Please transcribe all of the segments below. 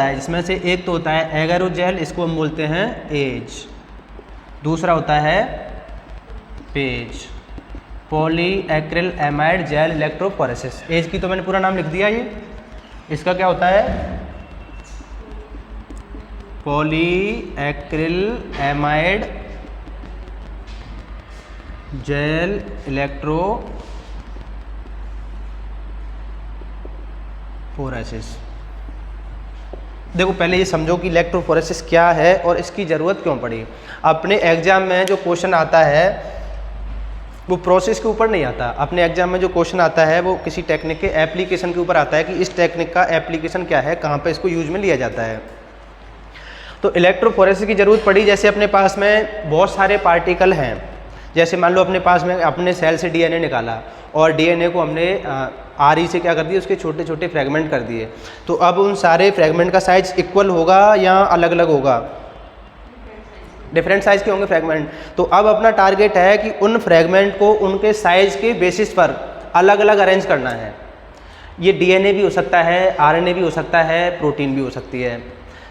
है, जिसमें से एक तो होता है एगारोजेल, इसको हम बोलते हैं एज, दूसरा होता है PAGE, polyacrylamide gel electrophoresis. AGE की तो मैंने पूरा नाम लिख दिया, ये इसका क्या होता है पॉलीएक्रिल एमाइड जेल इलेक्ट्रोफोरेसिस। देखो पहले ये समझो कि इलेक्ट्रोफोरेसिस क्या है और इसकी ज़रूरत क्यों पड़ी। अपने एग्जाम में जो क्वेश्चन आता है वो प्रोसेस के ऊपर नहीं आता, अपने एग्जाम में जो क्वेश्चन आता है वो किसी टेक्निक के एप्लीकेशन के ऊपर आता है कि इस टेक्निक का एप्लीकेशन क्या है, कहाँ पे इसको यूज में लिया जाता है। तो इलेक्ट्रोफोरेसिस की ज़रूरत पड़ी, जैसे अपने पास में बहुत सारे पार्टिकल हैं, जैसे मान लो अपने पास में अपने सेल से डीएनए निकाला और डीएनए को हमने आरई से क्या कर दिया, उसके छोटे छोटे फ्रेगमेंट कर दिए। तो अब उन सारे फ्रेगमेंट का साइज इक्वल होगा या अलग अलग होगा, डिफरेंट साइज के होंगे फ्रेगमेंट। तो अब अपना टारगेट है कि उन फ्रेगमेंट को उनके साइज के बेसिस पर अलग अलग अरेंज करना है। ये डीएनए भी हो सकता है, आरएनए भी हो सकता है, प्रोटीन भी हो सकती है।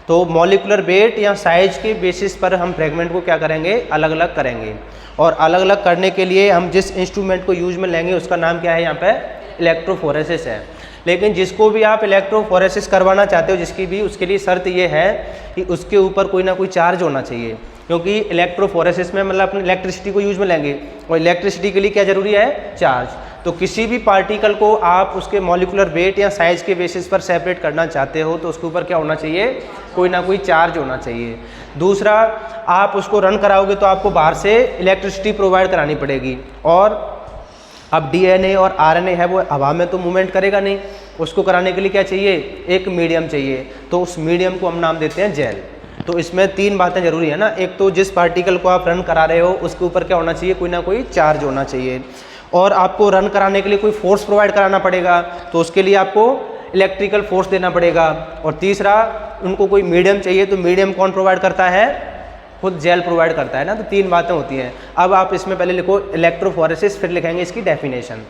तो मॉलिक्यूलर वेट या साइज के बेसिस पर हम फ्रेगमेंट को क्या करेंगे, अलग अलग करेंगे। और अलग अलग करने के लिए हम जिस इंस्ट्रूमेंट को यूज में लेंगे उसका नाम क्या है, यहाँ पे इलेक्ट्रोफोरेसिस है। लेकिन जिसको भी आप इलेक्ट्रोफोरेसिस करवाना चाहते हो, जिसकी भी, उसके लिए शर्त ये है कि उसके ऊपर कोई ना कोई चार्ज होना चाहिए, क्योंकि इलेक्ट्रोफोरेसिस में मतलब अपनी इलेक्ट्रिसिटी को यूज में लेंगे और इलेक्ट्रिसिटी के लिए क्या जरूरी है, चार्ज। तो किसी भी पार्टिकल को आप उसके मॉलिक्यूलर वेट या साइज के बेसिस पर सेपरेट करना चाहते हो तो उसके ऊपर क्या होना चाहिए, कोई ना कोई चार्ज होना चाहिए। दूसरा, आप उसको रन कराओगे तो आपको बाहर से इलेक्ट्रिसिटी प्रोवाइड करानी पड़ेगी। और अब डीएनए और आरएनए है वो हवा में तो मूवमेंट करेगा नहीं, उसको कराने के लिए क्या चाहिए, एक मीडियम चाहिए। तो उस मीडियम को हम नाम देते हैं जेल। तो इसमें तीन बातें जरूरी है ना, एक तो जिस पार्टिकल को आप रन करा रहे हो उसके ऊपर क्या होना चाहिए, कोई ना कोई चार्ज होना चाहिए। और आपको रन कराने के लिए कोई फोर्स प्रोवाइड कराना पड़ेगा, तो उसके लिए आपको इलेक्ट्रिकल फोर्स देना पड़ेगा। और तीसरा, उनको कोई मीडियम चाहिए, तो मीडियम कौन प्रोवाइड करता है, खुद जेल प्रोवाइड करता है ना। तो तीन बातें होती हैं। अब आप इसमें पहले लिखो इलेक्ट्रोफोरेसिस, फिर लिखेंगे इसकी डेफिनेशन।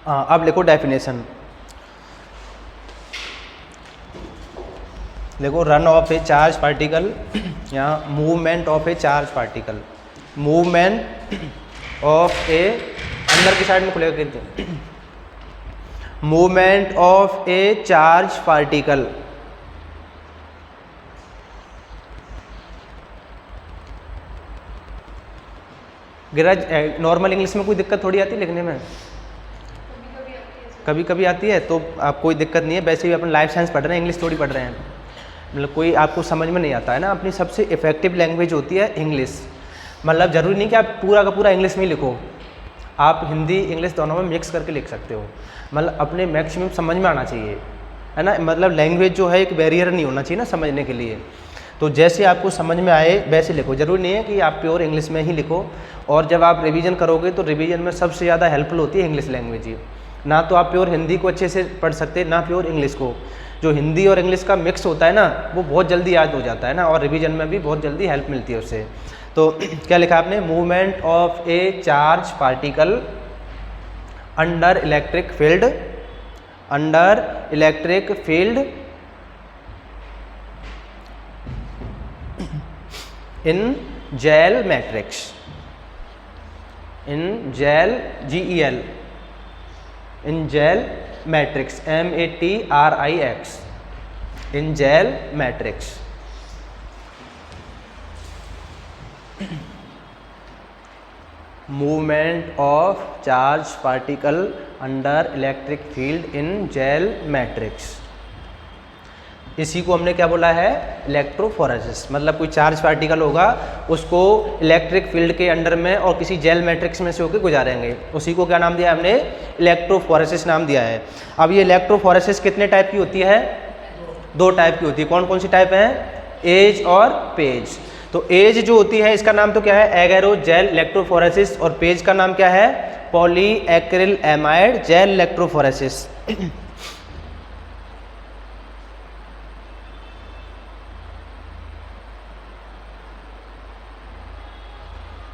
अब लिखो डेफिनेशन, देखो run of a charge particle या movement of a charge particle, movement of a, अंदर की साइड में खुलेगा, movement of a charge particle गिरज। नॉर्मल इंग्लिश में कोई दिक्कत थोड़ी आती है लिखने में, कभी कभी आती है, तो आप कोई दिक्कत नहीं है। वैसे भी अपन लाइफ साइंस पढ़ रहे हैं, इंग्लिश थोड़ी पढ़ रहे हैं, मतलब कोई आपको समझ में नहीं आता है ना। अपनी सबसे इफेक्टिव लैंग्वेज होती है इंग्लिश। मतलब ज़रूरी नहीं कि आप पूरा का पूरा इंग्लिश में ही लिखो, आप हिंदी इंग्लिश दोनों में मिक्स करके लिख सकते हो। मतलब अपने मैक्सिमम समझ में आना चाहिए, है ना। मतलब लैंग्वेज जो है एक बैरियर नहीं होना चाहिए ना समझने के लिए। तो जैसे आपको समझ में आए वैसे लिखो, ज़रूरी नहीं है कि आप प्योर इंग्लिश में ही लिखो। और जब आप रिवीजन करोगे तो रिवीजन में सबसे ज़्यादा हेल्पफुल होती है इंग्लिश लैंग्वेज ही। ना तो आप प्योर हिंदी को अच्छे से पढ़ सकते, ना प्योर इंग्लिश को। जो हिंदी और इंग्लिश का मिक्स होता है ना, वो बहुत जल्दी याद हो जाता है ना, और रिवीजन में भी बहुत जल्दी हेल्प मिलती है उससे। तो क्या लिखा आपने, movement of a charge particle under electric field, under electric field in gel matrix, in gel GEL, in gel matrix MATRIX, in gel matrix. Movement of charge particle under electric field in gel matrix, इसी को हमने क्या बोला है, electrophoresis. मतलब कोई charge particle होगा, उसको इलेक्ट्रिक फील्ड के अंडर में और किसी जेल मैट्रिक्स में से होकर गुजारेंगे, उसी को क्या नाम दिया हमने, इलेक्ट्रोफोरेसिस नाम दिया है। अब ये इलेक्ट्रोफोरेसिस कितने टाइप की होती है, दो टाइप की होती है। कौन कौन सी टाइप है, एज और पेज। तो एज जो होती है इसका नाम तो क्या है, एगारोजेल इलेक्ट्रोफोरेसिस, और पेज का नाम क्या है, polyacrylamide gel electrophoresis.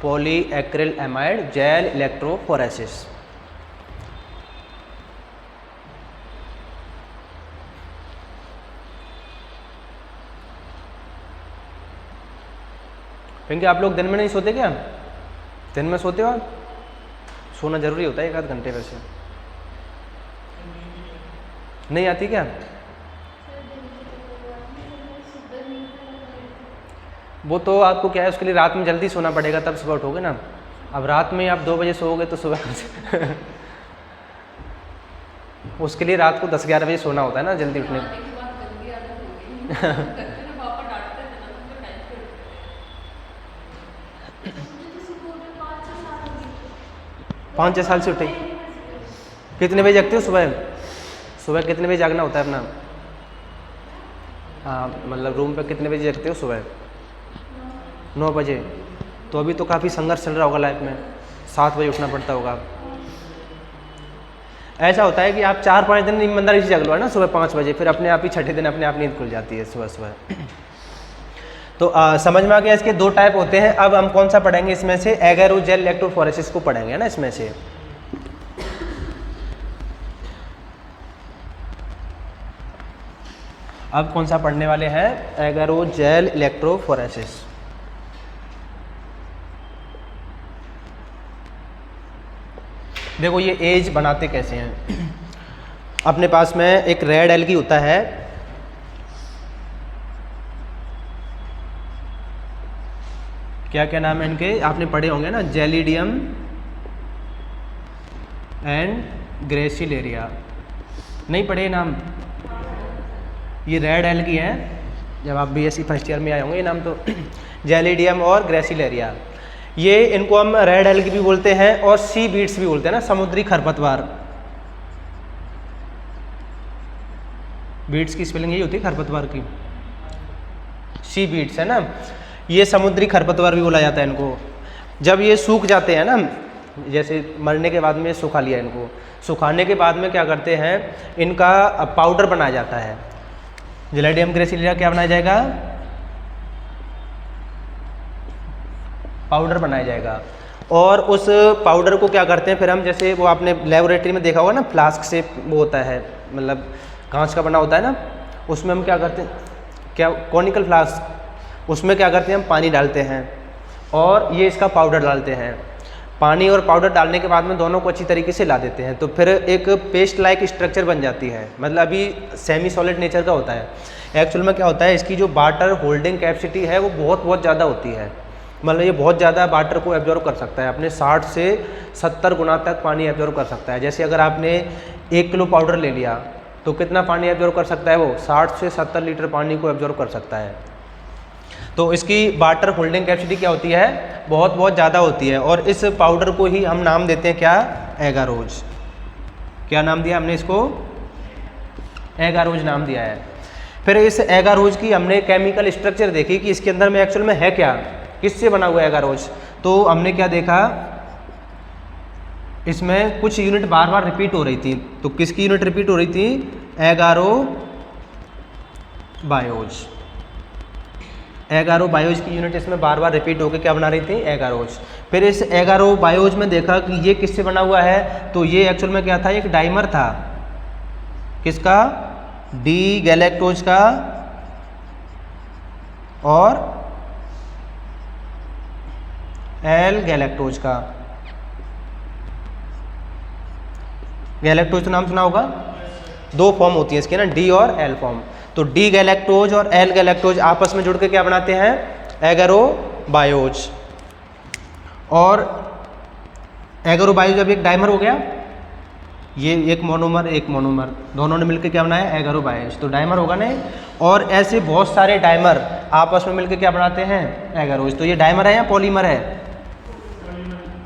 Polyacrylamide gel electrophoresis. क्योंकि आप लोग दिन में नहीं सोते क्या, दिन में सोते हो आप? सोना जरूरी होता है 1 आध घंटे वैसे। नहीं आती क्या? वो तो आपको क्या है, उसके लिए रात में जल्दी सोना पड़ेगा तब सुबह उठोगे ना। अब रात में आप 2 बजे सोओगे तो सुबह उसके लिए रात को 10-11 बजे सोना होता है ना, जल्दी उठने। 5-6 साल से उठे। कितने बजे जगते हो सुबह? सुबह कितने बजे जागना होता है अपना? हाँ, मतलब रूम पे कितने बजे जगते हो सुबह? 9 बजे। तो अभी तो काफ़ी संघर्ष चल रहा होगा लाइफ में, 7 बजे उठना पड़ता होगा। ऐसा होता है कि आप 4-5 दिन ईमानदारी से जग लो है ना सुबह 5 बजे, फिर अपने आप ही छठे दिन अपने आप नींद खुल जाती है सुबह सुबह। तो समझ में आ गया, इसके 2 टाइप होते हैं। अब हम कौन सा पढ़ेंगे इसमें से, एगारोजेल इलेक्ट्रोफोरेसिस को पढ़ेंगे ना इसमें से। अब कौन सा पढ़ने वाले हैं, एगारोजेल इलेक्ट्रोफोरेसिस। देखो ये एज बनाते कैसे हैं। अपने पास में एक रेड एल्गी होता है, क्या क्या नाम है इनके, आपने पढ़े होंगे ना, जेलिडियम एंड ग्रेसिलेरिया। नहीं पढ़े नाम? ये रेड एल्गी है, जब आप बीएससी फर्स्ट ईयर में आए होंगे ये नाम तो। जेलिडियम और ग्रेसिलेरिया, ये इनको हम रेड एल्गी भी बोलते हैं और सी बीट्स भी बोलते हैं ना, समुद्री खरपतवार। बीट्स की स्पेलिंग यही होती है खरपतवार की, सी बीट्स है ना। ये समुद्री खरपतवार भी बोला जाता है इनको। जब ये सूख जाते हैं ना, जैसे मरने के बाद में सुखा लिया इनको, सुखाने के बाद में क्या करते हैं, इनका पाउडर बनाया जाता है। जेलिडियम ग्रेसिलेरिया क्या बनाया जाएगा, पाउडर बनाया जाएगा। और उस पाउडर को क्या करते हैं फिर हम, जैसे वो आपने लेबोरेटरी में देखा होगा ना, फ्लास्क से वो होता है, मतलब कांच का बना होता है ना, उसमें हम क्या करते हैं, क्या कॉनिकल फ्लास्क, उसमें क्या करते हैं हम पानी डालते हैं और ये इसका पाउडर डालते हैं। पानी और पाउडर डालने के बाद में दोनों को अच्छी तरीके से ला देते हैं, तो फिर एक पेस्ट लाइक स्ट्रक्चर बन जाती है। मतलब अभी सेमी सॉलिड नेचर का होता है। एक्चुअल में क्या होता है, इसकी जो वाटर होल्डिंग कैपेसिटी है वो बहुत ज़्यादा होती है। मतलब ये बहुत ज़्यादा वाटर को एब्जॉर्व कर सकता है, अपने 60 से 70 गुना तक पानी एब्जॉर्व कर सकता है। जैसे अगर आपने 1 किलो पाउडर ले लिया तो कितना पानी एब्जॉर्व कर सकता है वो, 60 से 70 लीटर पानी को एब्जॉर्व कर सकता है। तो इसकी वाटर होल्डिंग कैपेसिटी क्या होती है, बहुत ज़्यादा होती है। और इस पाउडर को ही हम नाम देते हैं क्या, एगारोज। क्या नाम दिया हमने इसको, एगारोज नाम दिया है। फिर इस एगारोज की हमने केमिकल स्ट्रक्चर देखी कि इसके अंदर में एक्चुअल में है क्या, किससे बना हुआ है एगारोज। तो हमने क्या देखा, इसमें कुछ यूनिट बार बार रिपीट हो रही थी। तो किसकी यूनिट रिपीट हो रही थी, एगारो बायोज। एगारो बायोज की यूनिट इसमें बार बार रिपीट होकर क्या बना रही थी, एगारोज। फिर इस एगारो बायोज में देखा कि ये किससे बना हुआ है, तो ये एक्चुअल में क्या था, एक डाइमर था। किसका, डी गैलेक्टोज का और एल गैलेक्टोज का। गैलेक्टोज तो नाम सुना होगा, 2 फॉर्म होती है इसके ना, डी और एल फॉर्म। तो डी गैलेक्टोज और एल गैलेक्टोज आपस में जुड़ के क्या बनाते हैं, एगारो बायोज। और एगारो बायोज अब एक डाइमर हो गया, ये एक मोनोमर दोनों ने मिलकर क्या बनाया, एगारो बायोज। तो डाइमर होगा नहीं, और ऐसे बहुत सारे डाइमर आपस में मिलकर क्या बनाते हैं, एगारोज। तो ये डाइमर है या पॉलीमर है,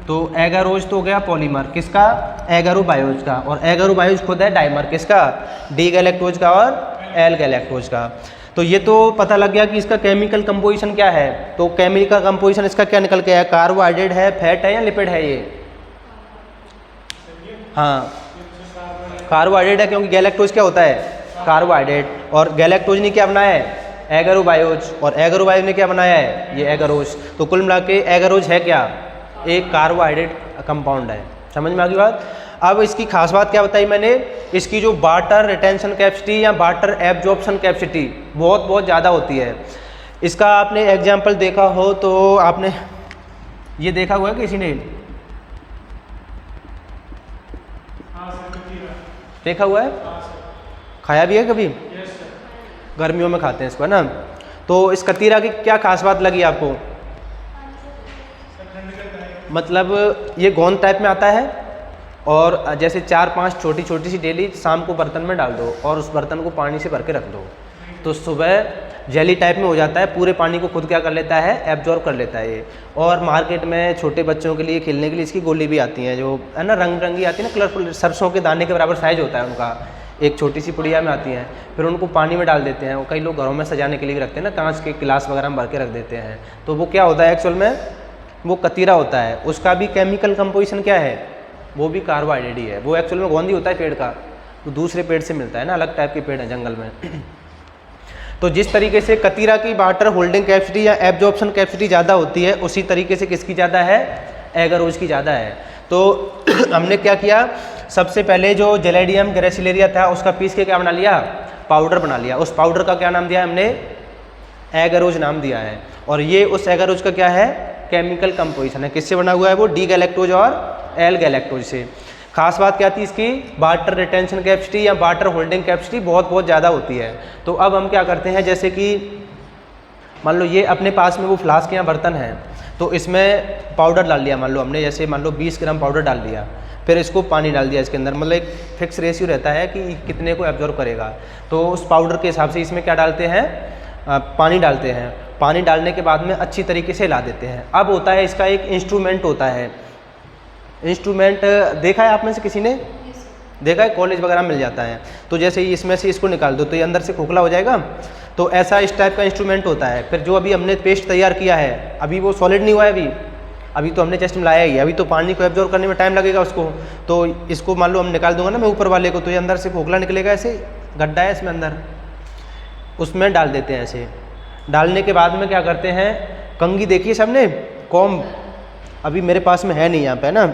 तो एगारोज तो हो गया पॉलीमर, किसका, एगारो बायोज का। और एगारो बायोज खुद है डाइमर, किसका, डी गैलेक्टोज का और एल गैलेक्टोज का। तो ये तो पता लग गया कि इसका केमिकल कंपोजिशन क्या है। तो केमिकल कंपोजिशन इसका क्या निकल के आया, कार्बोहाइड्रेट है, फैट है या लिपिड है ये? हाँ कार्बोहाइड्रेट है, क्योंकि गैलेक्टोज क्या होता है, कार्बोहाइड्रेट। और गैलेक्टोज ने क्या बनाया है, एगरोबायोज, और एगरोबायोज ने क्या बनाया है, ये एगरोज। तो कुल मिला के एगरोज है क्या, एक कार्बोहाइड्रेट कंपाउंड है। समझ में आ गई बात। अब इसकी खास बात क्या बताई मैंने, इसकी जो वाटर रिटेंशन कैपेसिटी या वाटर एब्जॉर्प्शन कैपेसिटी बहुत ज़्यादा होती है। इसका आपने एग्जाम्पल देखा हो तो आपने ये देखा हुआ है किसी ने, देखा हुआ है, खाया भी है कभी? गर्मियों में खाते हैं इसको, है ना। तो इस कतीरा की क्या खास बात लगी आपको? मतलब ये गोंद टाइप में आता है, और जैसे 4-5 छोटी छोटी सी डेली शाम को बर्तन में डाल दो और उस बर्तन को पानी से भर के रख दो, तो सुबह जेली टाइप में हो जाता है, पूरे पानी को खुद क्या कर लेता है, एब्जॉर्ब कर लेता है ये। और मार्केट में छोटे बच्चों के लिए खेलने के लिए इसकी गोली भी आती है, जो है ना रंग बिरंगी आती है ना, कलरफुल, सरसों के दाने के बराबर साइज होता है उनका, एक छोटी सी पुड़िया में आती हैं। फिर उनको पानी में डाल देते हैं, और कई लोग घरों में सजाने के लिए भी रखते हैं ना, कांच के गिलास वगैरह में भर के रख देते हैं। तो वो क्या होता है एक्चुअल में, वो कतीरा होता है। उसका भी केमिकल कंपोजिशन क्या है, वो भी कार्बोहाइड्रेट ही है। वो एक्चुअल में गोंद ही होता है पेड़ का, तो दूसरे पेड़ से मिलता है ना, अलग टाइप के पेड़ हैं जंगल में। तो जिस तरीके से कतीरा की वाटर होल्डिंग कैपेसिटी या एब्जॉर्प्शन कैपेसिटी ज़्यादा होती है, उसी तरीके से किसकी ज़्यादा है, एगरोज की ज़्यादा है। तो हमने क्या किया, सबसे पहले जो जेलेडियम ग्रेसिलेरिया था उसका पीस के क्या बना लिया, पाउडर बना लिया। उस पाउडर का क्या नाम दिया हमने, एगरोज नाम दिया है। और ये उस एगरोज का क्या है, केमिकल कंपोजिशन है। किससे बना हुआ है वो, डी गैलेक्टोज और एल गैलेक्टोज से। खास बात क्या थी इसकी, वाटर रिटेंशन कैपेसिटी या वाटर होल्डिंग कैपेसिटी बहुत ज़्यादा होती है। तो अब हम क्या करते हैं, जैसे कि मान लो ये अपने पास में वो फ्लास्क या बर्तन है, तो इसमें पाउडर डाल लिया, मान लो हमने जैसे मान लो 20 ग्राम पाउडर डाल दिया, फिर इसको पानी डाल दिया इसके अंदर, मतलब एक फिक्स रेशियो रहता है कि कितने को एब्जॉर्ब करेगा। तो उस पाउडर के हिसाब से इसमें क्या डालते हैं, पानी डालते हैं। पानी डालने के बाद में अच्छी तरीके से हिला देते हैं। अब होता है इसका एक इंस्ट्रूमेंट होता है, इंस्ट्रूमेंट देखा है आप में से किसी ने, देखा है, कॉलेज वगैरह मिल जाता है। तो जैसे इसमें से इसको निकाल दो तो ये अंदर से खोखला हो जाएगा, तो ऐसा इस टाइप का इंस्ट्रूमेंट होता है। फिर जो अभी हमने पेस्ट तैयार किया है, अभी वो सॉलिड नहीं हुआ है, अभी तो हमने जस्ट मिलाया ही है, अभी तो पानी को एब्जॉर्ब करने में टाइम लगेगा उसको। तो इसको मान लो हम निकाल दूंगा ना मैं ऊपर वाले को, तो ये अंदर से खोखला निकलेगा, ऐसे गड्ढा है इसमें अंदर, उसमें डाल देते हैं। ऐसे डालने के बाद में क्या करते हैं, कंघी देखिए सबने, कॉम्ब अभी मेरे पास में है नहीं यहाँ पे ना,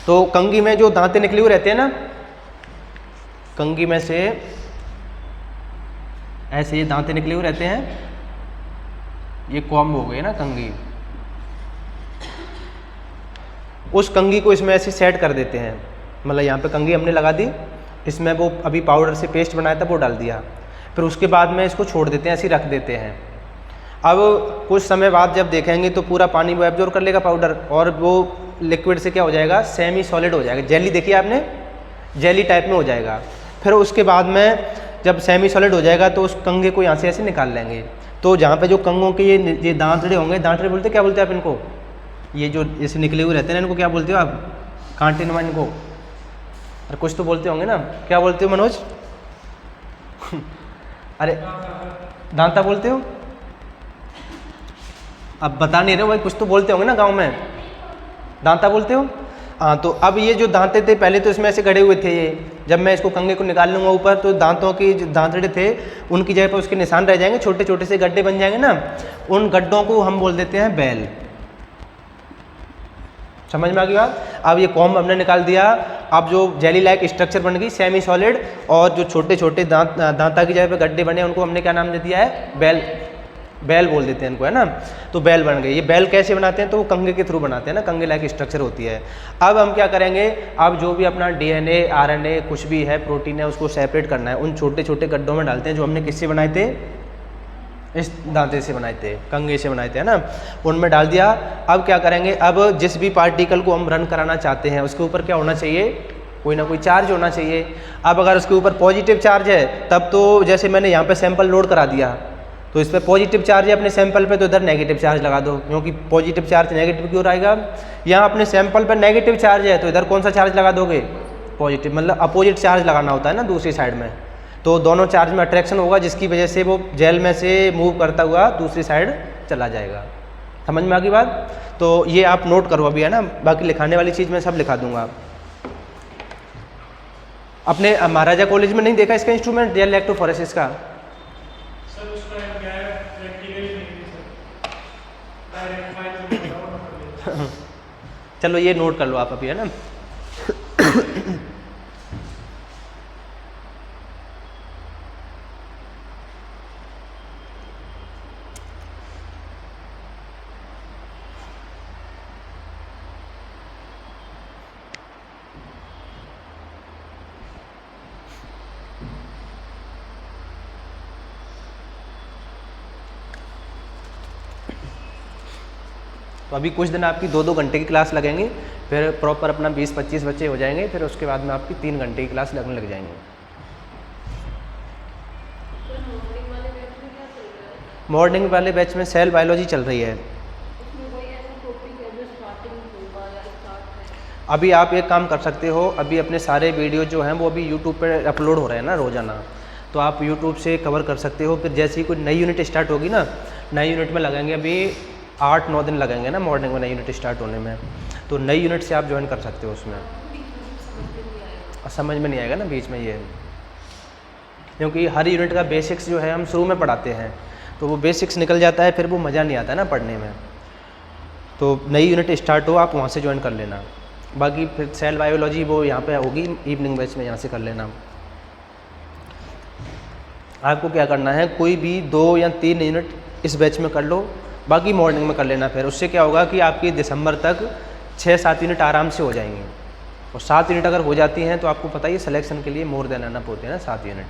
तो कंघी में जो दांते निकले हुए रहते हैं ना, कंघी में से ऐसे ये दांते निकले हुए रहते हैं, ये कॉम्ब हो गए ना कंघी, उस कंघी को इसमें ऐसे सेट कर देते हैं। मतलब यहाँ पे कंघी हमने लगा दी, इसमें वो अभी पाउडर से पेस्ट बनाया था वो डाल दिया, फिर उसके बाद में इसको छोड़ देते हैं, ऐसे रख देते हैं। अब कुछ समय बाद जब देखेंगे तो पूरा पानी वो एब्जॉर्ब कर लेगा पाउडर, और वो लिक्विड से क्या हो जाएगा, सेमी सॉलिड हो जाएगा। जेली देखिए आपने, जेली टाइप में हो जाएगा। फिर उसके बाद में जब सेमी सॉलिड हो जाएगा तो उस कंघे को यहाँ से ऐसे निकाल लेंगे। तो जहाँ पे जो कंघों के ये दांतड़े होंगे, दांतड़े बोलते क्या बोलते हैं आप इनको, ये जो ऐसे निकले हुए रहते हैं इनको क्या बोलते हो आप, कांटे नुमा इनको, और कुछ तो बोलते होंगे ना, क्या बोलते हो मनोज? अरे दांता बोलते हो, अब बता नहीं रहे हो भाई, कुछ तो बोलते होंगे ना गांव में, दांता बोलते हो। हाँ, तो अब ये जो दांते थे पहले तो इसमें ऐसे गड़े हुए थे, ये जब मैं इसको कंघे को निकाल लूँगा ऊपर तो दांतों की जो दांतड़े थे उनकी जगह पर उसके निशान रह जाएंगे, छोटे छोटे से गड्ढे बन जाएंगे ना, उन गड्ढों को हम बोल देते हैं बैल। समझ में आ गई बात। अब ये कॉम्ब हमने निकाल दिया, अब जो जेली लाइक स्ट्रक्चर बन गई सेमी सॉलिड, और जो छोटे छोटे दांता की जगह पे गड्ढे बने उनको हमने क्या नाम दे दिया है, बैल, बैल बोल देते हैं इनको, है ना। तो बैल बन गई। ये बैल कैसे बनाते हैं, तो वो कंघे के थ्रू बनाते हैं ना, कंघे लाइक स्ट्रक्चर होती है। अब हम क्या करेंगे, अब जो भी अपना डीएनए आरएनए कुछ भी है, प्रोटीन है, उसको सेपरेट करना है, उन छोटे छोटे गड्ढों में डालते हैं जो हमने किससे बनाए थे, इस दांते से बनाए थे, कंघे से बनाए थे, है ना, उनमें डाल दिया। अब क्या करेंगे, अब जिस भी पार्टिकल को हम रन कराना चाहते हैं उसके ऊपर क्या होना चाहिए, कोई ना कोई चार्ज होना चाहिए। अब अगर उसके ऊपर पॉजिटिव चार्ज है तब तो जैसे मैंने यहाँ पे सैंपल लोड करा दिया, तो इस पर पॉजिटिव चार्ज है अपने सैंपल पे, तो इधर नेगेटिव चार्ज लगा दो, क्योंकि पॉजिटिव चार्ज नेगेटिव क्यों आएगा, यहाँ अपने सैंपल पर नेगेटिव चार्ज है तो इधर कौन सा चार्ज लगा दोगे, पॉजिटिव, मतलब अपोजिट चार्ज लगाना होता है ना दूसरी साइड में। तो दोनों चार्ज में अट्रैक्शन होगा, जिसकी वजह से वो जेल में से मूव करता हुआ दूसरी साइड चला जाएगा। समझ में आ गई बात? तो ये आप नोट करो अभी, है ना, बाकी लिखाने वाली चीज़ मैं सब लिखा दूंगा। अपने महाराजा कॉलेज में नहीं देखा इसका इंस्ट्रूमेंट, जेल इलेक्ट्रोफोरेसिस का? चलो ये नोट कर लो आप अभी, है ना। तो अभी कुछ दिन आपकी 2-2 घंटे की क्लास लगेंगी, फिर प्रॉपर अपना 20-25 बच्चे हो जाएंगे, फिर उसके बाद में आपकी 3 घंटे की क्लास लगने लग जाएंगे। मॉर्निंग वाले बैच में सेल बायोलॉजी चल रही है। अभी आप एक काम कर सकते हो, अभी अपने सारे वीडियो जो हैं वो अभी यूट्यूब पर अपलोड हो रहे हैं ना रोज़ाना, तो आप यूट्यूब से कवर कर सकते हो। फिर जैसे ही कोई नई यूनिट स्टार्ट होगी ना, नई यूनिट में लगेंगे अभी 8-9 दिन लगेंगे ना मॉर्निंग में नई यूनिट स्टार्ट होने में, तो नई यूनिट से आप ज्वाइन कर सकते हो उसमें। समझ में नहीं आएगा ना बीच में ये, क्योंकि हर यूनिट का बेसिक्स जो है हम शुरू में पढ़ाते हैं, तो वो बेसिक्स निकल जाता है, फिर वो मज़ा नहीं आता ना पढ़ने में। तो नई यूनिट स्टार्ट हो आप वहाँ से ज्वाइन कर लेना। बाकी फिर सेल बायोलॉजी वो यहाँ पे होगी इवनिंग बैच में, यहाँ से कर लेना। आपको क्या करना है, कोई भी 2 या 3 यूनिट इस बैच में कर लो, बाकी मॉर्निंग में कर लेना। फिर उससे क्या होगा कि आपकी दिसंबर तक 6-7 यूनिट आराम से हो जाएंगी, और 7 यूनिट अगर हो जाती हैं तो आपको पता ही सिलेक्शन के लिए मोर देन एनफ होते हैं ना 7 यूनिट।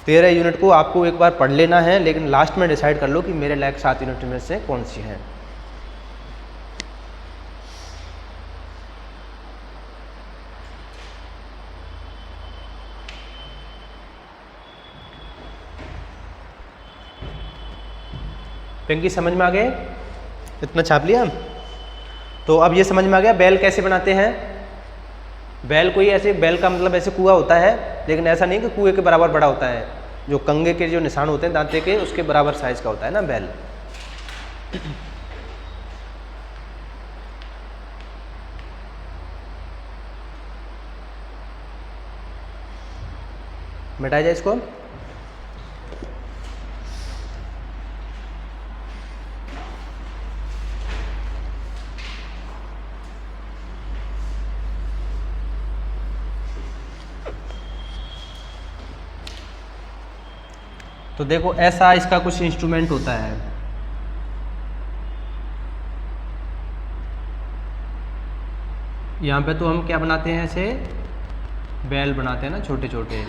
13 यूनिट को आपको एक बार पढ़ लेना है, लेकिन लास्ट में डिसाइड कर लो कि मेरे लायक 7 यूनिट में से कौन सी है। पिंकी समझ में आ गए? इतना छाप लिया। तो अब ये समझ में आ गया बेल कैसे बनाते हैं। बेल कोई ऐसे, बेल का मतलब ऐसे कुआं होता है, लेकिन ऐसा नहीं कि कुएं के बराबर बड़ा होता है। जो कंगे के जो निशान होते हैं दांते के, उसके बराबर साइज का होता है ना बेल। मिटाया जाए इसको। तो देखो ऐसा इसका कुछ इंस्ट्रूमेंट होता है। यहाँ पे तो हम क्या बनाते हैं, ऐसे बेल बनाते हैं ना छोटे छोटे।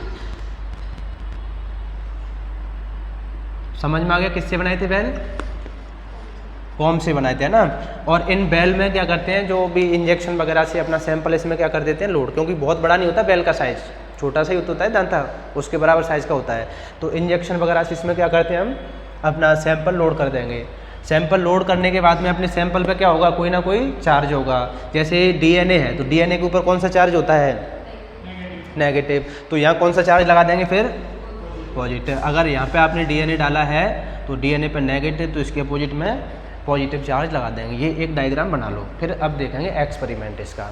समझ में आ गया किससे बनाए थे बेल? फॉर्म से बनाए थे ना। और इन बेल में क्या करते हैं, जो भी इंजेक्शन वगैरह से अपना सैंपल इसमें क्या कर देते हैं लोड, क्योंकि बहुत बड़ा नहीं होता बेल का साइज, छोटा सा ही होता है दांता, उसके बराबर साइज का होता है। तो इंजेक्शन वगैरह से इसमें क्या करते हैं, हम अपना सैंपल लोड कर देंगे। सैंपल लोड करने के बाद में अपने सैंपल पे क्या होगा, कोई ना कोई चार्ज होगा। जैसे डीएनए है, तो डीएनए के ऊपर कौन सा चार्ज होता है? नेगेटिव। तो यहाँ कौन सा चार्ज लगा देंगे फिर? पॉजिटिव। अगर यहाँ पे आपने डीएनए डाला है तो डीएनए पे नेगेटिव, तो इसके अपोजिट में पॉजिटिव चार्ज लगा देंगे। ये एक डायग्राम बना लो, फिर अब देखेंगे एक्सपेरिमेंट इसका।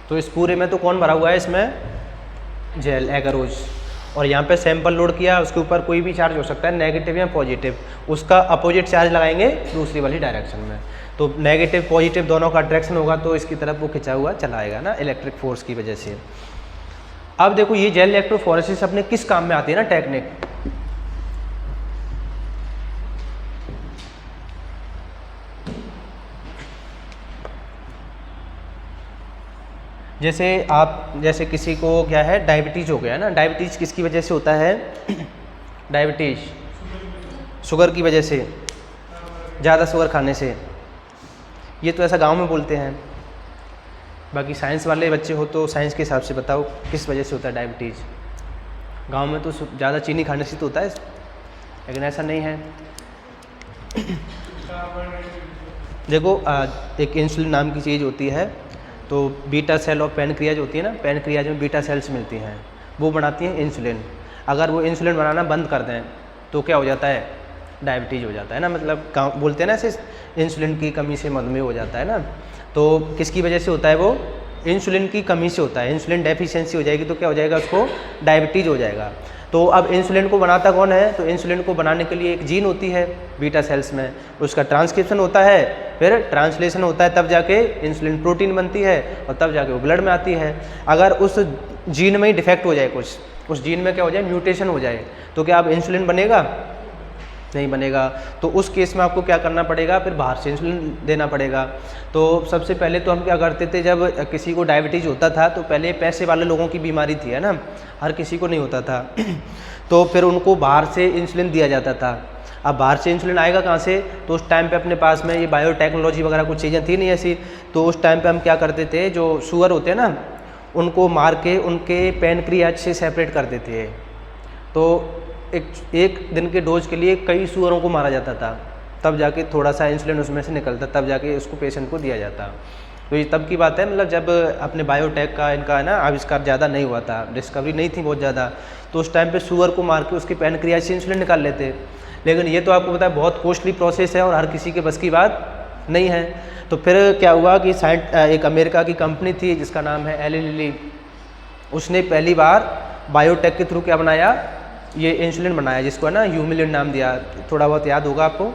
तो इस पूरे में तो कौन भरा हुआ है, इसमें जेल एगारोज। और यहाँ पे सैंपल लोड किया, उसके ऊपर कोई भी चार्ज हो सकता है, नेगेटिव या पॉजिटिव। उसका अपोजिट चार्ज लगाएंगे दूसरी वाली डायरेक्शन में। तो नेगेटिव पॉजिटिव दोनों का अट्रैक्शन होगा, तो इसकी तरफ वो खिंचा हुआ चला आएगा ना इलेक्ट्रिक फोर्स की वजह से। अब देखो ये जेल इलेक्ट्रोफोरेसिस अपने किस काम में आती है ना टेक्निक। जैसे किसी को क्या है, डायबिटीज़ हो गया ना। डायबिटीज़ किसकी वजह से होता है? डायबिटीज़ शुगर की वजह से, ज़्यादा शुगर खाने से। ये तो ऐसा गांव में बोलते हैं, बाकी साइंस वाले बच्चे हो तो साइंस के हिसाब से बताओ किस वजह से होता है डायबिटीज़। गांव में तो ज़्यादा चीनी खाने से तो होता है, लेकिन ऐसा नहीं है। देखो एक इंसुलिन नाम की चीज़ होती है, तो बीटा सेल और पैनक्रियाज होती है ना, पैनक्रियाज में बीटा सेल्स मिलती हैं, वो बनाती हैं इंसुलिन। अगर वो इंसुलिन बनाना बंद कर दें तो क्या हो जाता है, डायबिटीज़ हो जाता है ना। मतलब बोलते हैं ना ऐसे, इंसुलिन की कमी से मधुमेह हो जाता है ना। तो किसकी वजह से होता है वो, इंसुलिन की कमी से होता है। इंसुलिन डेफिशिएंसी हो जाएगी तो क्या हो जाएगा, उसको डायबिटीज़ हो जाएगा। तो अब इंसुलिन को बनाता कौन है, तो इंसुलिन को बनाने के लिए एक जीन होती है बीटा सेल्स में, उसका ट्रांसक्रिप्शन होता है, फिर ट्रांसलेशन होता है, तब जाके इंसुलिन प्रोटीन बनती है और तब जाके वो ब्लड में आती है। अगर उस जीन में ही डिफेक्ट हो जाए, कुछ उस जीन में क्या हो जाए, म्यूटेशन हो जाए, तो क्या अब इंसुलिन बनेगा, नहीं बनेगा। तो उस केस में आपको क्या करना पड़ेगा, फिर बाहर से इंसुलिन देना पड़ेगा। तो सबसे पहले तो हम क्या करते थे, जब किसी को डायबिटीज़ होता था तो पहले पैसे वाले लोगों की बीमारी थी, है ना, हर किसी को नहीं होता था। तो फिर उनको बाहर से इंसुलिन दिया जाता था। अब बाहर से इंसुलिन आएगा कहाँ से, तो उस टाइम पे अपने पास में ये बायोटेक्नोलॉजी वगैरह कुछ चीज़ें थी नहीं ऐसी। तो उस टाइम पे हम क्या करते थे, जो शुगर होते हैं ना, उनको मार के उनके पैनक्रियाज से सेपरेट कर देते थे। तो एक दिन के डोज के लिए कई सुअरों को मारा जाता था, तब जाके थोड़ा सा इंसुलिन उसमें से निकलता, तब जाके उसको पेशेंट को दिया जाता। तो ये तब की बात है, मतलब जब अपने बायोटेक का इनका है ना आविष्कार ज़्यादा नहीं हुआ था, डिस्कवरी नहीं थी बहुत ज़्यादा, तो उस टाइम पे सुअर को मार के उसके पैनक्रियाज से इंसुलिन निकाल लेते। लेकिन ये तो आपको पता है बहुत कॉस्टली प्रोसेस है और हर किसी के बस की बात नहीं है। तो फिर क्या हुआ कि एक अमेरिका की कंपनी थी जिसका नाम है एली लिली, उसने पहली बार बायोटेक के थ्रू क्या बनाया, ये इंसुलिन बनाया, जिसको है ना ह्यूमिलिन नाम दिया। थोड़ा बहुत याद होगा आपको,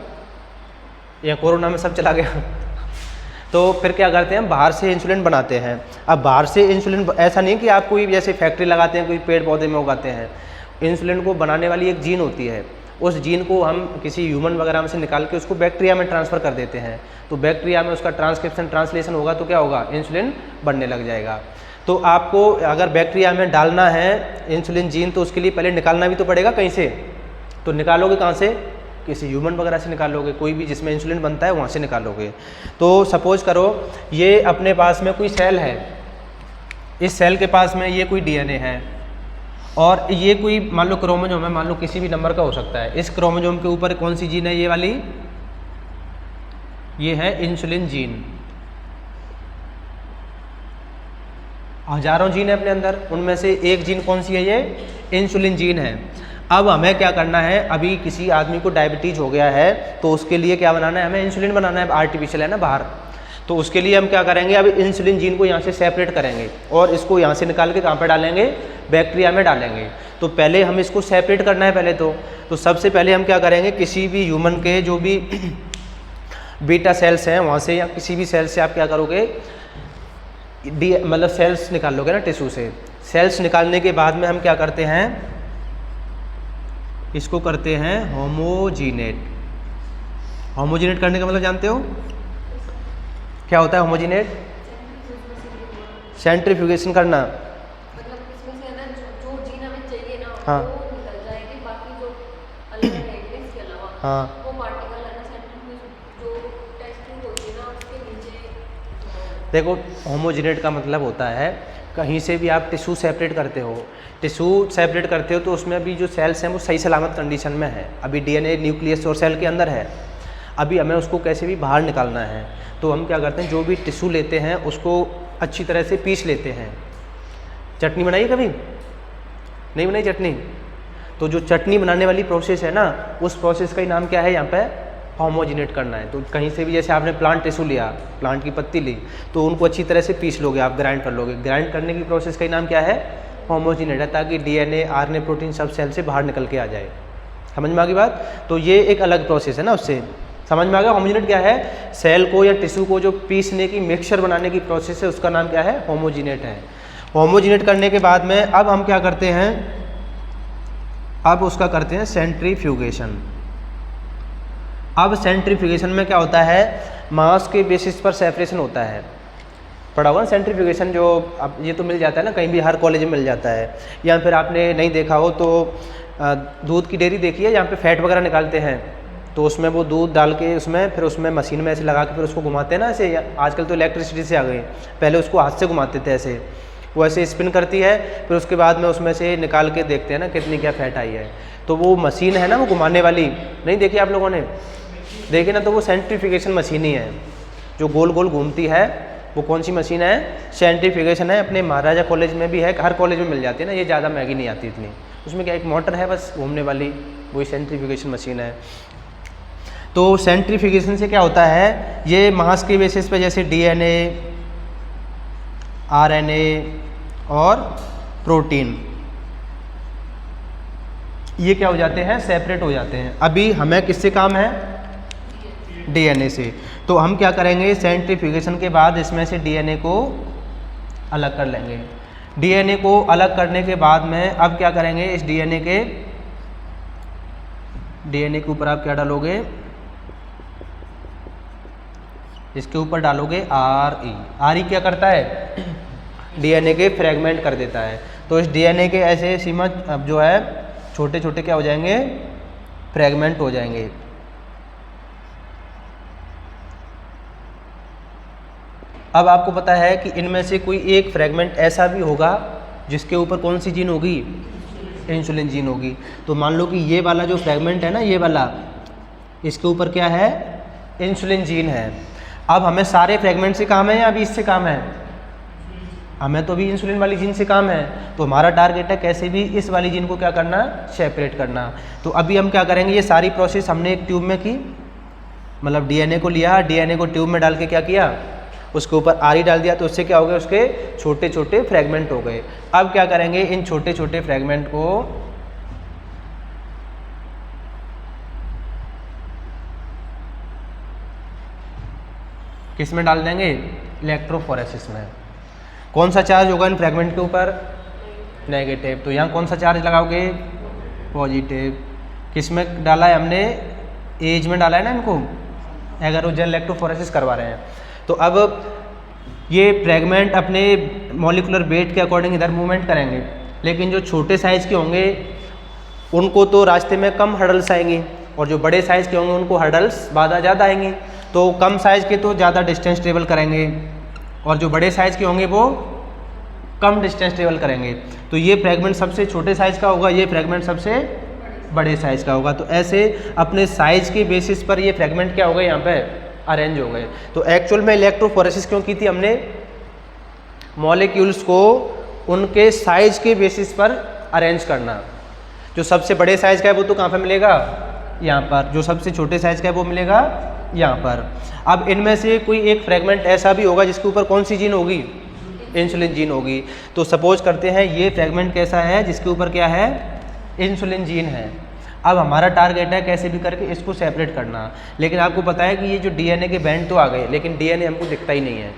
या कोरोना में सब चला गया। तो फिर क्या करते हैं, बाहर से इंसुलिन बनाते हैं। अब बाहर से इंसुलिन ऐसा नहीं कि आप कोई जैसे फैक्ट्री लगाते हैं, कोई पेड़ पौधे में उगाते हैं। इंसुलिन को बनाने वाली एक जीन होती है, उस जीन को हम किसी ह्यूमन वगैरह में से निकाल के उसको बैक्टीरिया में ट्रांसफ़र कर देते हैं। तो बैक्टीरिया में उसका ट्रांसक्रिप्शन ट्रांसलेशन होगा तो क्या होगा, इंसुलिन बनने लग जाएगा। तो आपको अगर बैक्टीरिया में डालना है इंसुलिन जीन, तो उसके लिए पहले निकालना भी तो पड़ेगा कहीं से। तो निकालोगे कहाँ से, किसी ह्यूमन वगैरह से निकालोगे, कोई भी जिसमें इंसुलिन बनता है वहाँ से निकालोगे। तो सपोज करो ये अपने पास में कोई सेल है, इस सेल के पास में ये कोई डीएनए है और ये कोई मान लो क्रोमोजोम है, मान लो किसी भी नंबर का हो सकता है। इस क्रोमोजोम के ऊपर कौन सी जीन है, ये वाली, ये है इंसुलिन जीन। हजारों जीन है अपने अंदर, उनमें से एक जीन कौन सी है, ये इंसुलिन जीन है। अब हमें क्या करना है, अभी किसी आदमी को डायबिटीज़ हो गया है तो उसके लिए क्या बनाना है, हमें इंसुलिन बनाना है। आर्टिफिशियल है ना बाहर, तो उसके लिए हम क्या करेंगे, अब इंसुलिन जीन को यहाँ से सेपरेट करेंगे और इसको यहाँ से निकाल के कहाँ पर डालेंगे, बैक्टीरिया में डालेंगे। तो पहले हम इसको सेपरेट करना है पहले तो सबसे पहले हम क्या करेंगे, किसी भी ह्यूमन के जो भी बीटा सेल्स हैं वहाँ से या किसी भी सेल से आप क्या करोगे, मतलब सेल्स निकाल लोगे ना टिश्यू से। सेल्स निकालने के बाद में हम क्या करते हैं, इसको करते हैं होमोजीनेट। होमोजीनेट करने का मतलब जानते हो क्या होता है होमोजीनेट? सेंट्रीफ्यूगेशन करना, मतलब इसमें से ना जो जीन हमें चाहिए ना, हाँ, वो निकल जाएगी, बाकी जो अलग है इसके अलावा हाँ, वो पार्टिकल है ना सेंट्रीफ्यूज जो टेस्ट ट्यूब होती है ना उसके नीचे। देखो होमोजीनेट का मतलब होता है कहीं से भी आप टिश्यू सेपरेट करते हो, टिश्यू सेपरेट करते हो तो उसमें अभी जो सेल्स हैं वो सही सलामत कंडीशन में है, अभी डीएनए न्यूक्लियस और सेल के अंदर है, अभी हमें उसको कैसे भी बाहर निकालना है। तो हम क्या करते हैं, जो भी टिश्यू लेते हैं उसको अच्छी तरह से पीस लेते हैं। चटनी बनाई कभी? नहीं बनाई चटनी? तो जो चटनी बनाने वाली प्रोसेस है ना, उस प्रोसेस का ही नाम क्या है यहाँ पे, होमोजीनेट करना है। तो कहीं से भी जैसे आपने प्लांट टिश्यू लिया, प्लांट की पत्ती ली, तो उनको अच्छी तरह से पीस लोगे आप, ग्राइंड कर लोगे। ग्राइंड करने की प्रोसेस का ही नाम क्या है, होमोजीनेट है, ताकि डीएनए आरएनए प्रोटीन सब सेल से बाहर निकल के आ जाए। समझ में आ गई बात? तो ये एक अलग प्रोसेस है ना, उससे समझ में आ गया। होमोजीनेट क्या है, सेल को या टिश्यू को जो पीसने की, मिक्सचर बनाने की प्रोसेस है, उसका नाम क्या है, होमोजीनेट है। होमोजीनेट करने के बाद में अब हम क्या करते हैं, अब उसका करते हैं सेंट्रीफ्यूगेशन। अब सेंट्रीफ्यूगेशन में क्या होता है, मास के बेसिस पर सेपरेशन होता है। पढ़ा हुआ ना सेंट्रीफ्यूगेशन, जो अब ये तो मिल जाता है ना, कहीं भी हर कॉलेज में मिल जाता है। या फिर आपने नहीं देखा हो तो दूध की डेयरी देखी है, जहाँ पे फैट वगैरह निकालते हैं, तो उसमें वो दूध डाल के उसमें फिर उसमें मशीन में ऐसे लगा के फिर उसको घुमाते हैं ना ऐसे, आजकल तो इलेक्ट्रिसिटी से आ गई, पहले उसको हाथ से घुमाते थे ऐसे, वो ऐसे स्पिन करती है, फिर उसके बाद में उसमें से निकाल के देखते हैं ना कितनी क्या फैट आई है। तो वो मशीन है ना वो घुमाने वाली, नहीं देखी आप लोगों ने? देखी ना, तो वो सेंट्रीफ्यूगेशन मशीन ही है जो गोल गोल घूमती है। वो कौन सी मशीन है? सेंट्रीफ्यूगेशन है। अपने महाराजा कॉलेज में भी है, हर कॉलेज में मिल जाती है ना, ये ज़्यादा महंगी नहीं आती इतनी। उसमें क्या एक मोटर है बस घूमने वाली, वही सेंट्रीफ्यूगेशन मशीन है। तो सेंट्रीफ्यूगेशन से क्या होता है, ये मास के बेसिस पे जैसे डीएनए, आरएनए और प्रोटीन ये क्या हो जाते हैं, सेपरेट हो जाते हैं। अभी हमें किससे काम है? डीएनए से। तो हम क्या करेंगे, सेंट्रीफ्यूगेशन के बाद इसमें से डीएनए को अलग कर लेंगे। डीएनए को अलग करने के बाद में अब क्या करेंगे, इस डीएनए के ऊपर आप क्या डालोगे, इसके ऊपर डालोगे आरई क्या करता है, डीएनए के फ्रेगमेंट कर देता है। तो इस डीएनए के ऐसे सीमा अब जो है छोटे छोटे क्या हो जाएंगे, फ्रेगमेंट हो जाएंगे। अब आपको पता है कि इनमें से कोई एक फ्रेगमेंट ऐसा भी होगा जिसके ऊपर कौन सी जीन होगी, इंसुलिन जीन होगी। तो मान लो कि ये वाला जो फ्रेगमेंट है ना, ये वाला, इसके ऊपर क्या है, इंसुलिन जीन है। अब हमें सारे फ्रेगमेंट से काम है या अभी इससे काम है? हमें तो अभी इंसुलिन वाली जीन से काम है। तो हमारा टारगेट है कैसे भी इस वाली जीन को क्या करना, सेपरेट करना। तो अभी हम क्या करेंगे, ये सारी प्रोसेस हमने एक ट्यूब में की, मतलब डीएनए को लिया, डीएनए को ट्यूब में डाल के क्या किया, उसके ऊपर आरई डाल दिया, तो उससे क्या हो गया, उसके छोटे छोटे फ्रेगमेंट हो गए। अब क्या करेंगे, इन छोटे छोटे फ्रेगमेंट को किस में डाल देंगे, इलेक्ट्रोफोरेसिस में। कौन सा चार्ज होगा इन फ्रेगमेंट के ऊपर, नेगेटिव। तो यहाँ कौन सा चार्ज लगाओगे, पॉजिटिव। किस में डाला है हमने, एज में डाला है ना इनको, अगर वो इलेक्ट्रोफोरेसिस करवा रहे हैं। तो अब ये फ्रेगमेंट अपने मॉलिक्यूलर वेट के अकॉर्डिंग इधर मूवमेंट करेंगे, लेकिन जो छोटे साइज़ के होंगे उनको तो रास्ते में कम हर्डल्स आएंगी, और जो बड़े साइज़ के होंगे उनको हर्डल्स बाधा ज़्यादा आएंगी। तो कम साइज़ के तो ज़्यादा डिस्टेंस ट्रेवल करेंगे, और जो बड़े साइज़ के होंगे वो कम डिस्टेंस ट्रेवल करेंगे। तो ये फ्रेगमेंट सबसे छोटे साइज़ का होगा, ये फ्रेगमेंट सबसे बड़े साइज़ का होगा। तो ऐसे अपने साइज़ के बेसिस पर ये फ्रेगमेंट क्या हो गए, यहाँ पे अरेंज हो गए। तो एक्चुअल में इलेक्ट्रोफोरेसिस क्यों की थी हमने, मॉलिक्यूल्स को उनके साइज़ के बेसिस पर अरेंज करना। जो सबसे बड़े साइज़ का है वो तो कहाँ पे मिलेगा, यहाँ पर। जो सबसे छोटे साइज़ का है वो मिलेगा यहाँ पर। अब इनमें से कोई एक फ्रेगमेंट ऐसा भी होगा जिसके ऊपर कौन सी जीन होगी, इंसुलिन जीन होगी। तो सपोज करते हैं ये फ्रेगमेंट कैसा है जिसके ऊपर क्या है, इंसुलिन जीन है। अब हमारा टारगेट है कैसे भी करके इसको सेपरेट करना। लेकिन आपको पता है कि ये जो डीएनए के बैंड तो आ गए, लेकिन डीएनए हमको दिखता ही नहीं है।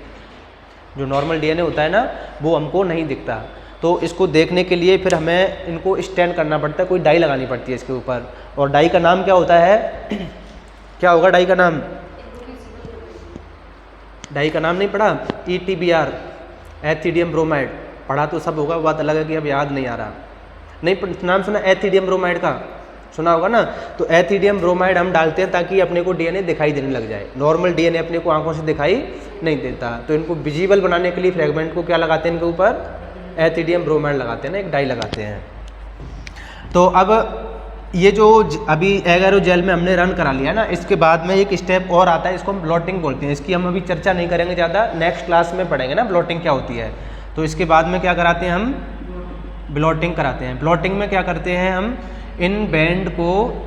जो नॉर्मल डीएनए होता है ना वो हमको नहीं दिखता। तो इसको देखने के लिए फिर हमें इनको स्टैंड करना पड़ता है, कोई डाई लगानी पड़ती है इसके ऊपर। और डाई का नाम क्या होता है क्या होगा डाई का नाम, डाई का नाम नहीं पढ़ा, ETBR, एथिडियम ब्रोमाइड। पढ़ा तो सब होगा, बात अलग है कि अब याद नहीं आ रहा। नहीं नाम सुना एथिडियम ब्रोमाइड का, सुना होगा ना। तो एथिडियम ब्रोमाइड हम डालते हैं ताकि अपने को डीएनए दिखाई देने लग जाए। नॉर्मल डीएनए अपने को आंखों से दिखाई नहीं देता, तो इनको विजिबल बनाने के लिए फ्रेगमेंट को क्या लगाते हैं, इनके ऊपर एथिडियम ब्रोमाइड लगाते हैं ना, एक डाई लगाते हैं। तो अब ये जो अभी एगारोजेल में हमने रन करा लिया ना, इसके बाद में एक स्टेप और आता है, इसको हम ब्लॉटिंग बोलते हैं। इसकी हम अभी चर्चा नहीं करेंगे ज़्यादा, नेक्स्ट क्लास में पढ़ेंगे ना ब्लॉटिंग क्या होती है। तो इसके बाद में क्या कराते हैं, हम ब्लॉटिंग कराते हैं। ब्लॉटिंग में क्या करते हैं, हम इन बैंड को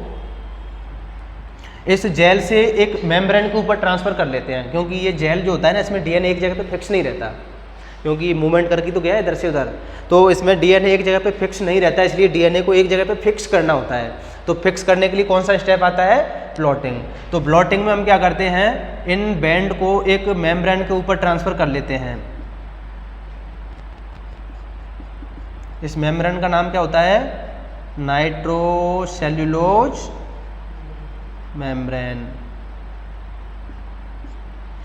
इस जेल से एक मेम्ब्रेन के ऊपर ट्रांसफ़र कर लेते हैं, क्योंकि ये जेल जो होता है ना इसमें डीएनए एक जगह पे फिक्स नहीं रहता, क्योंकि मूवमेंट करके तो गया इधर से उधर, तो इसमें डीएनए एक जगह पे फिक्स नहीं रहता, इसलिए डीएनए को एक जगह पे फिक्स करना होता है। तो फिक्स करने के लिए कौन सा स्टेप आता है, ब्लॉटिंग। तो ब्लॉटिंग में हम क्या करते हैं, इन बैंड को एक मेम्ब्रेन के ऊपर ट्रांसफ़र कर लेते हैं। इस मेम्ब्रेन का नाम क्या होता है, नाइट्रोसेल्युलोज मेम्ब्रेन।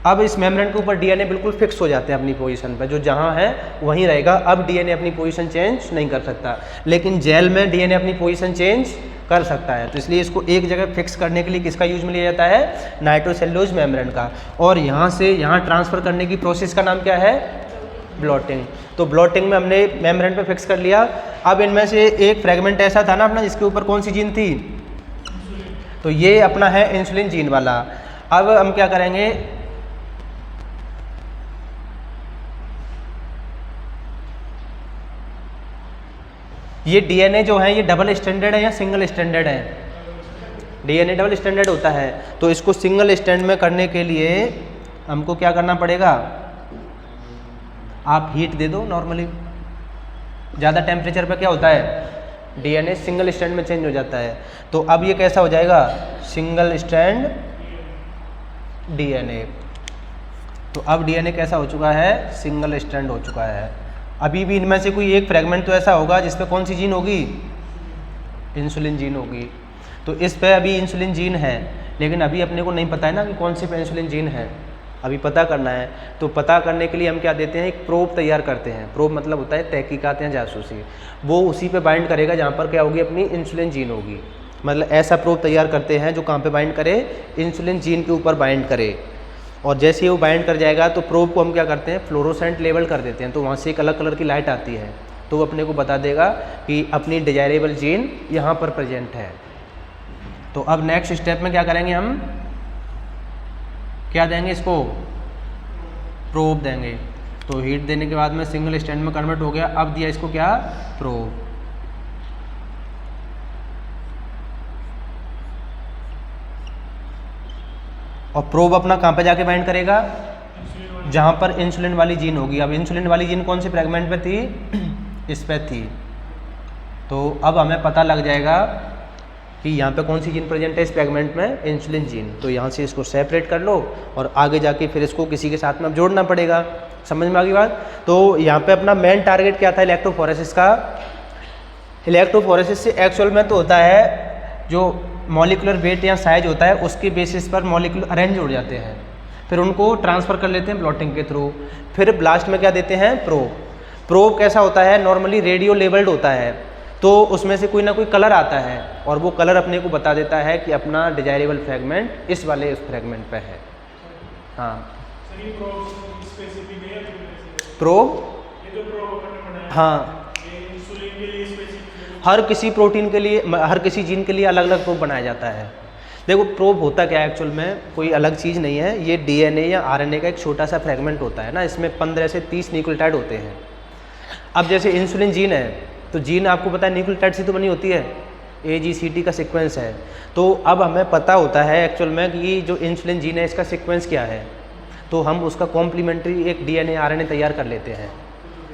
अब इस मेम्ब्रेन के ऊपर डीएनए बिल्कुल फिक्स हो जाते हैं अपनी पोजीशन पर, जो जहाँ है वहीं रहेगा। अब डीएनए अपनी पोजीशन चेंज नहीं कर सकता, लेकिन जेल में डीएनए अपनी पोजीशन चेंज कर सकता है। तो इसलिए इसको एक जगह फिक्स करने के लिए किसका यूज में लिया जाता है? नाइट्रोसेल्यूलोज मेम्ब्रेन का। और यहाँ से यहाँ ट्रांसफ़र करने की प्रोसेस का नाम क्या है? ब्लॉटिंग। तो ब्लॉटिंग में हमने मेम्ब्रेन पे फिक्स कर लिया। अब इनमें से एक फ्रेगमेंट ऐसा था ना अपना, जिसके ऊपर कौन सी जीन थी? तो ये अपना है इंसुलिन जीन वाला। अब हम क्या करेंगे, ये डीएनए जो है ये डबल स्टैंडर्ड है या सिंगल स्टैंडर्ड है? डीएनए डबल स्टैंडर्ड होता है। तो इसको सिंगल स्टैंड में करने के लिए हमको क्या करना पड़ेगा? आप हीट दे दो नॉर्मली, ज़्यादा टेम्परेचर पे क्या होता है? डीएनए सिंगल स्टैंड में चेंज हो जाता है। तो अब ये कैसा हो जाएगा? Single stand DNA. तो अब डीएनए कैसा हो चुका है? सिंगल स्टैंड हो चुका है। अभी भी इनमें से कोई एक फ्रेगमेंट तो ऐसा होगा जिस पे कौन सी जीन होगी? इंसुलिन जीन होगी। तो इस पे अभी इंसुलिन जीन है, लेकिन अभी अपने को नहीं पता है ना कि कौन से पे इंसुलिन जीन है, अभी पता करना है। तो पता करने के लिए हम क्या देते हैं? एक प्रोब तैयार करते हैं। प्रोब मतलब होता है तहकीकात या जासूसी। वो उसी पे बाइंड करेगा जहाँ पर क्या होगी? अपनी इंसुलिन जीन होगी। मतलब ऐसा प्रोब तैयार करते हैं जो कहाँ पे बाइंड करे? इंसुलिन जीन के ऊपर बाइंड करे। और जैसे ही वो बाइंड कर जाएगा तो प्रोब को हम क्या करते हैं? फ्लोरोसेंट लेबल कर देते हैं। तो वहाँ से एक अलग कलर की लाइट आती है, तो वो अपने को बता देगा कि अपनी डिजायरेबल जीन यहाँ पर प्रेजेंट है। तो अब नेक्स्ट स्टेप में क्या करेंगे? हम क्या देंगे इसको? प्रोब देंगे। तो हीट देने के बाद में सिंगल स्टैंड में कन्वर्ट हो गया। अब दिया इसको क्या? प्रोब। और प्रोब अपना कहाँ पे जाके बाइंड करेगा? जहाँ पर इंसुलिन वाली जीन होगी। अब इंसुलिन वाली जीन कौन से फ्रेगमेंट पे थी? इस पे थी। तो अब हमें पता लग जाएगा कि यहाँ पे कौन सी जीन प्रेजेंट है इस फ्रेगमेंट में? Insulin gene. तो यहाँ से इसको सेपरेट कर लो और आगे जाके फिर इसको किसी के साथ में अब जोड़ना पड़ेगा। समझ में आ गई बात? तो यहाँ पे अपना मेन टारगेट क्या था इलेक्ट्रोफोरेसिस का? इलेक्ट्रोफोरेसिस से एक्चुअल में तो होता है जो मॉलिकुलर वेट या साइज होता है उसके बेसिस पर मॉलिक्यूल अरेंज हो जाते हैं, फिर उनको ट्रांसफ़र कर लेते हैं ब्लॉटिंग के थ्रू। फिर ब्लास्ट में क्या देते हैं? प्रोब। प्रोब कैसा होता है? नॉर्मली रेडियो लेवल्ड होता है। तो उसमें से कोई ना कोई कलर आता है और वो कलर अपने को बता देता है कि अपना डिजायरेबल फ्रेगमेंट इस वाले उस फ्रेगमेंट पे है। हाँ, प्रोब, हाँ, हर किसी प्रोटीन के लिए, हर किसी जीन के लिए अलग अलग प्रोब बनाया जाता है। देखो प्रोब होता क्या है एक्चुअल में, कोई अलग चीज़ नहीं है। ये डीएनए या आरएनए का एक छोटा सा फ्रेगमेंट होता है ना, इसमें 15 से 30 न्यूक्लियोटाइड होते हैं। अब जैसे इंसुलिन जीन है, तो जीन आपको पता है न्यूक्लियोटाइड से तो बनी होती है, AGCT का सीक्वेंस है। तो अब हमें पता होता है एक्चुअल में कि जो इंसुलिन जीन है इसका सीक्वेंस क्या है, तो हम उसका कॉम्प्लीमेंट्री एक डीएनए आरएनए तैयार कर लेते हैं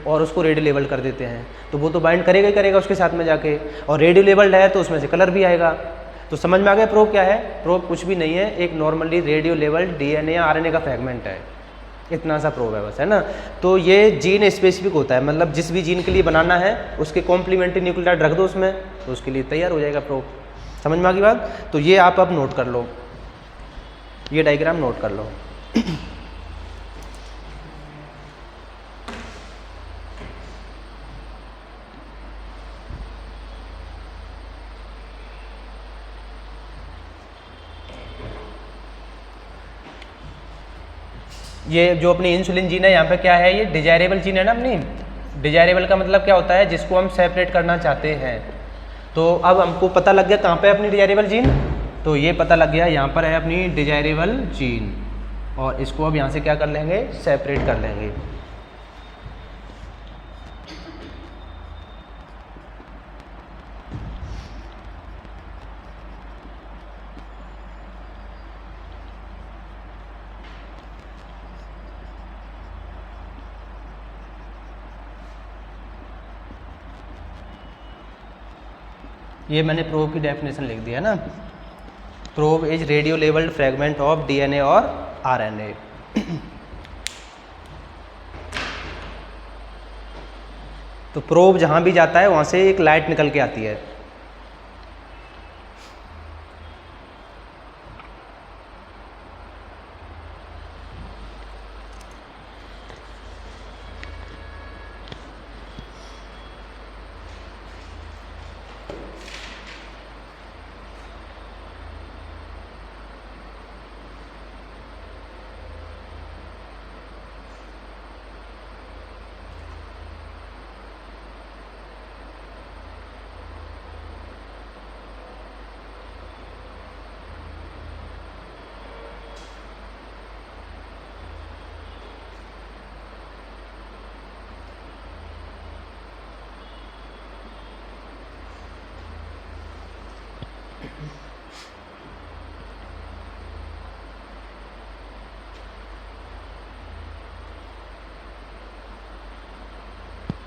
और उसको रेडियो लेबल कर देते हैं। तो वो तो बाइंड करेगा ही करेगा उसके साथ में जाके, और रेडियो लेबल्ड है तो उसमें से कलर भी आएगा। तो समझ में आ गया प्रोब क्या है? प्रोब कुछ भी नहीं है, एक नॉर्मली रेडियो लेबल्ड डीएनए या आरएनए का फ्रेगमेंट है। इतना सा प्रोब है बस, है ना। तो ये जीन स्पेसिफिक होता है, मतलब जिस भी जीन के लिए बनाना है उसके कॉम्प्लीमेंट्री न्यूक्लियोटाइड रख दो उसमें, तो उसके लिए तैयार हो जाएगा प्रोब। समझ में आ गई बात? तो ये आप अब नोट कर लो, ये डायग्राम नोट कर लो। ये जो अपनी इंसुलिन जीन है यहाँ पे क्या है? ये डिजायरेबल जीन है ना अपनी। डिजायरेबल का मतलब क्या होता है? जिसको हम सेपरेट करना चाहते हैं। तो अब हमको पता लग गया कहाँ पे अपनी डिजायरेबल जीन, तो ये पता लग गया यहाँ पर है अपनी डिजायरेबल जीन, और इसको अब यहाँ से क्या कर लेंगे? सेपरेट कर लेंगे। ये मैंने प्रोब की डेफिनेशन लिख दिया ना, probe is radio labelled fragment of DNA और आरएनए। तो प्रोब जहाँ भी जाता है वहाँ से एक लाइट निकल के आती है।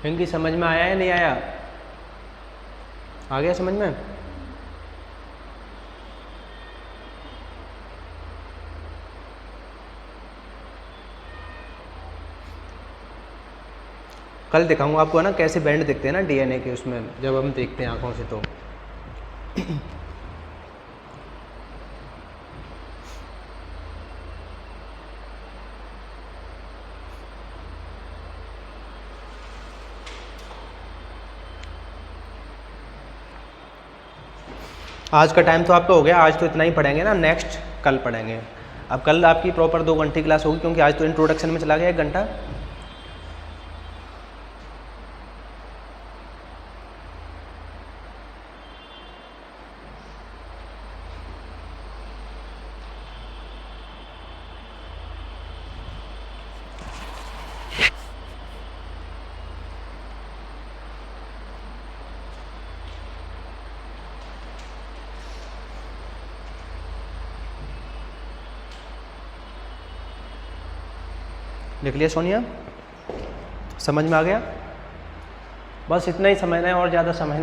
इनकी समझ में आया या नहीं आया? आ गया समझ में? कल दिखाऊंगा आपको है ना कैसे बैंड दिखते हैं ना डीएनए के, उसमें जब हम देखते हैं आंखों से तो। आज का टाइम तो आपका हो गया, आज तो इतना ही पढ़ेंगे ना, नेक्स्ट कल पढ़ेंगे। अब कल आपकी प्रॉपर 2 घंटे क्लास होगी, क्योंकि आज तो इंट्रोडक्शन में चला गया 1 घंटा। लिख लिया सोनिया? समझ में आ गया? बस इतना ही समझना है और ज़्यादा समझना